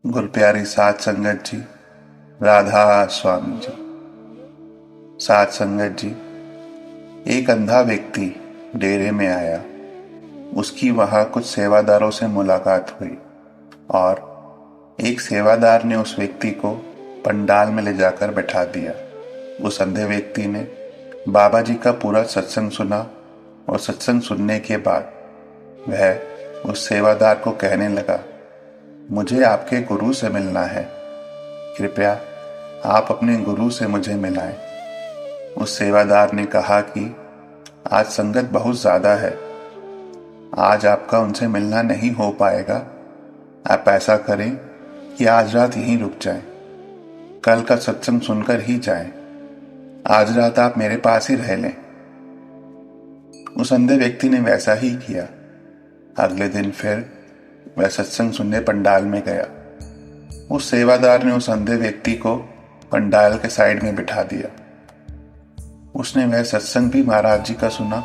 गुरु प्यारी साध संगत जी, राधा स्वामी जी। साध संगत जी, एक अंधा व्यक्ति डेरे में आया। उसकी वहां कुछ सेवादारों से मुलाकात हुई और एक सेवादार ने उस व्यक्ति को पंडाल में ले जाकर बैठा दिया। उस अंधे व्यक्ति ने बाबा जी का पूरा सत्संग सुना और सत्संग सुनने के बाद वह उस सेवादार को कहने लगा, मुझे आपके गुरु से मिलना है, कृपया आप अपने गुरु से मुझे मिलाएं। उस सेवादार ने कहा कि आज संगत बहुत ज़्यादा है, आज आपका उनसे मिलना नहीं हो पाएगा। आप ऐसा करें कि आज रात यहीं रुक जाएं, कल का सत्संग सुनकर ही जाएं। आज रात आप मेरे पास ही रह लें। उस अंधे व्यक्ति ने वैसा ही किया। अगले दिन फिर वह सत्संग सुनने पंडाल में गया। उस सेवादार ने उस अंधे व्यक्ति को पंडाल के साइड में बिठा दिया। उसने वह सत्संग भी महाराज जी का सुना।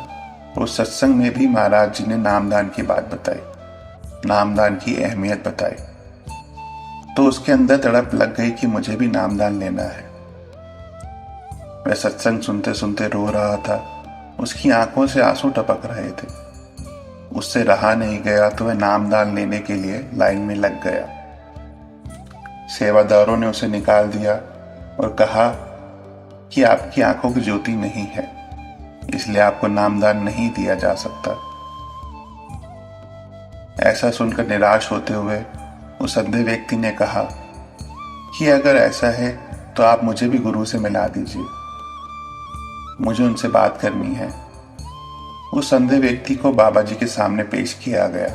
उस सत्संग में भी महाराज जी ने नामदान की बात बताई, नामदान की अहमियत बताई। तो उसके अंदर तड़प लग गई कि मुझे भी नामदान लेना है। वह सत्संग सुनते सुनते रो रहा था। उसकी आंखों से आंसू टपक रहे थे। उससे रहा नहीं गया तो वह नामदान लेने के लिए लाइन में लग गया। सेवादारों ने उसे निकाल दिया और कहा कि आपकी आंखों की ज्योति नहीं है, इसलिए आपको नामदान नहीं दिया जा सकता। ऐसा सुनकर निराश होते हुए उस अंधे व्यक्ति ने कहा कि अगर ऐसा है तो आप मुझे भी गुरु से मिला दीजिए, मुझे उनसे बात करनी है। उस अंधे व्यक्ति को बाबा जी के सामने पेश किया गया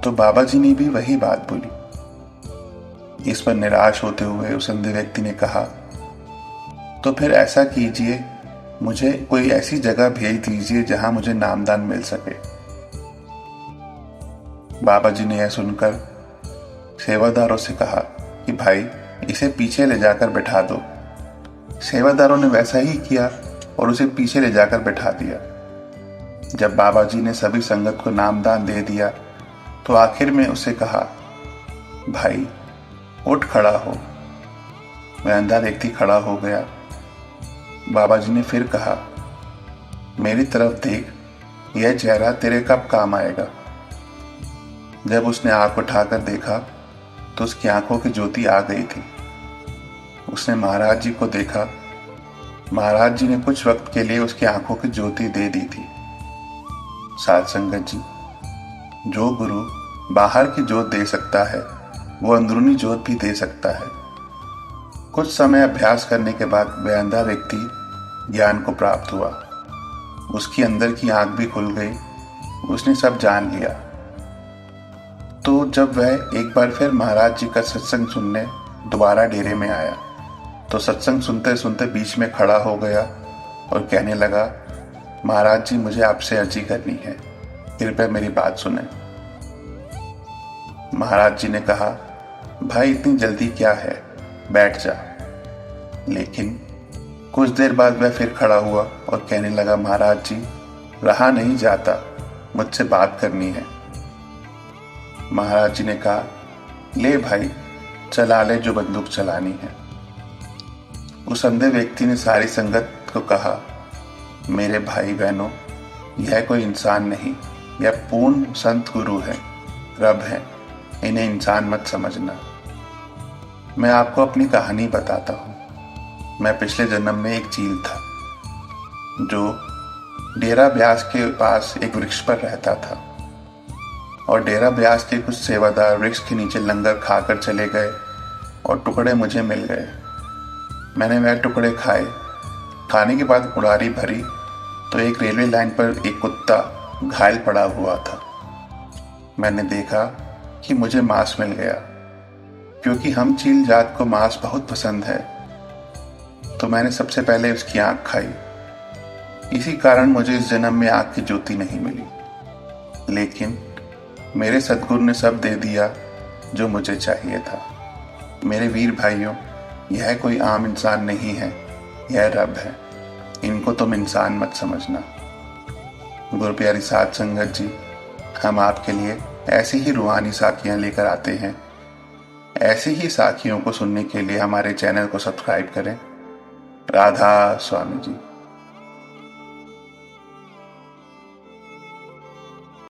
तो बाबा जी ने भी वही बात बोली। इस पर निराश होते हुए उस अंधे व्यक्ति ने कहा, तो फिर ऐसा कीजिए, मुझे कोई ऐसी जगह भेज दीजिए जहां मुझे नामदान मिल सके। बाबा जी ने यह सुनकर सेवादारों से कहा कि भाई इसे पीछे ले जाकर बैठा दो। सेवादारों ने वैसा ही किया और उसे पीछे ले जाकर बैठा दिया। जब बाबा जी ने सभी संगत को नामदान दे दिया तो आखिर में उसे कहा, भाई उठ खड़ा हो। वह अंधा व्यक्ति खड़ा हो गया। बाबा जी ने फिर कहा, मेरी तरफ देख, यह चेहरा तेरे कब काम आएगा। जब उसने आंख उठाकर देखा तो उसकी आंखों की ज्योति आ गई थी। उसने महाराज जी को देखा। महाराज जी ने कुछ वक्त के लिए उसकी आंखों की ज्योति दे दी थी। साध संगत जी, जो गुरु बाहर की ज्योत दे सकता है वो अंदरूनी ज्योत भी दे सकता है। कुछ समय अभ्यास करने के बाद वह अंधा व्यक्ति ज्ञान को प्राप्त हुआ। उसकी अंदर की आंख भी खुल गई। उसने सब जान लिया। तो जब वह एक बार फिर महाराज जी का सत्संग सुनने दोबारा डेरे में आया तो सत्संग सुनते सुनते बीच में खड़ा हो गया और कहने लगा, महाराज जी मुझे आपसे अर्जी करनी है, कृपया मेरी बात सुने। महाराज जी ने कहा, भाई इतनी जल्दी क्या है, बैठ जा। लेकिन कुछ देर बाद वह फिर खड़ा हुआ और कहने लगा, महाराज जी रहा नहीं जाता, मुझसे बात करनी है। महाराज जी ने कहा, ले भाई चला ले जो बंदूक चलानी है। उस अंधे व्यक्ति ने सारी संगत को कहा, मेरे भाई बहनों, यह कोई इंसान नहीं, यह पूर्ण संत गुरु है, रब है, इन्हें इंसान मत समझना। मैं आपको अपनी कहानी बताता हूँ। मैं पिछले जन्म में एक चील था जो डेरा ब्यास के पास एक वृक्ष पर रहता था और डेरा ब्यास के कुछ सेवादार वृक्ष के नीचे लंगर खाकर चले गए और टुकड़े मुझे मिल गए। मैंने वह टुकड़े खाए। खाने के बाद उड़ारी भरी तो एक रेलवे लाइन पर एक कुत्ता घायल पड़ा हुआ था। मैंने देखा कि मुझे मांस मिल गया। क्योंकि हम चील जात को मांस बहुत पसंद है तो मैंने सबसे पहले उसकी आंख खाई। इसी कारण मुझे इस जन्म में आंख की ज्योति नहीं मिली। लेकिन मेरे सद्गुरु ने सब दे दिया जो मुझे चाहिए था। मेरे वीर भाइयों, यह कोई आम इंसान नहीं है, यह रब है, इनको तुम इंसान मत समझना। गुरु प्यारी साध संगत जी, हम आपके लिए ऐसी ही रूहानी साखियां लेकर आते हैं, ऐसी ही साखियों को सुनने के लिए हमारे चैनल को सब्सक्राइब करें। राधा स्वामी जी।